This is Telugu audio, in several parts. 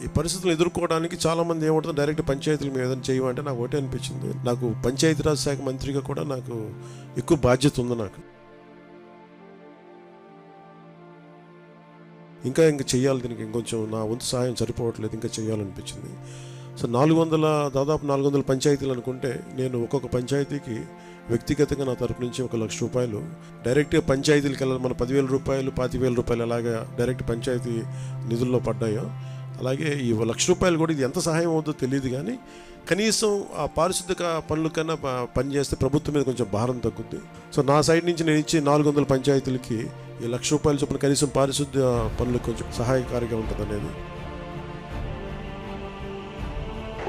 ఈ పరిస్థితులు ఎదుర్కోవడానికి చాలామంది ఏమంటుంది డైరెక్ట్ పంచాయతీలు మీద ఏదైనా చేయమంటే నాకు ఒకటే అనిపించింది, నాకు పంచాయతీరాజ్ శాఖ మంత్రిగా కూడా నాకు ఎక్కువ బాధ్యత ఉంది. నాకు ఇంకా చెయ్యాలి, దీనికి ఇంకొంచెం నా వంతు సహాయం సరిపోవట్లేదు, ఇంకా చేయాలనిపించింది. సో దాదాపు 400 పంచాయతీలు అనుకుంటే నేను ఒక్కొక్క పంచాయతీకి వ్యక్తిగతంగా నా తరపు నుంచి 1 లక్ష రూపాయలు డైరెక్ట్గా పంచాయతీలకు వెళ్ళాలి. మన 10,000 రూపాయలు 25,000 రూపాయలు ఎలాగా డైరెక్ట్ పంచాయతీ నిధుల్లో పడ్డాయో అలాగే ఈ 1 లక్ష రూపాయలు కూడా ఇది ఎంత సహాయం అవుతుందో తెలియదు, కానీ కనీసం ఆ పారిశుద్ధ్య పనుల కన్నా పనిచేస్తే ప్రభుత్వం మీద కొంచెం భారం తగ్గుద్ది. సో నా సైడ్ నుంచి నేను ఇచ్చి 400 పంచాయతీలకి ఈ 1 లక్ష రూపాయలు చొప్పున కనీసం పారిశుద్ధ్య పనులకు కొంచెం సహాయకారిగా ఉంటుంది అనేది.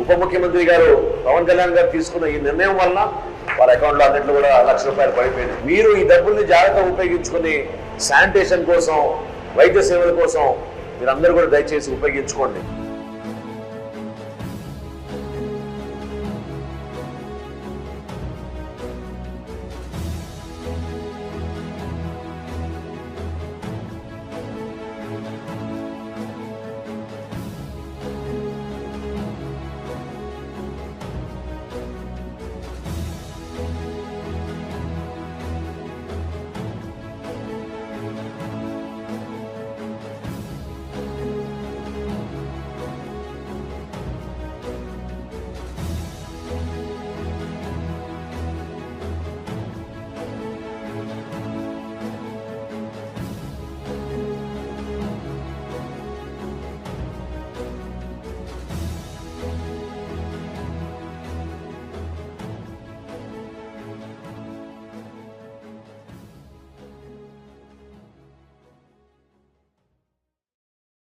ఉప ముఖ్యమంత్రి గారు పవన్ కళ్యాణ్ గారు తీసుకున్న ఈ నిర్ణయం వలన వారి అకౌంట్లో అన్నింటిలో కూడా 1 లక్ష రూపాయలు పడిపోయింది. మీరు ఈ డబ్బుల్ని జాగ్రత్తగా ఉపయోగించుకుని శానిటేషన్ కోసం, వైద్య సేవల కోసం మీరందరూ కూడా దయచేసి ఉపయోగించుకోండి.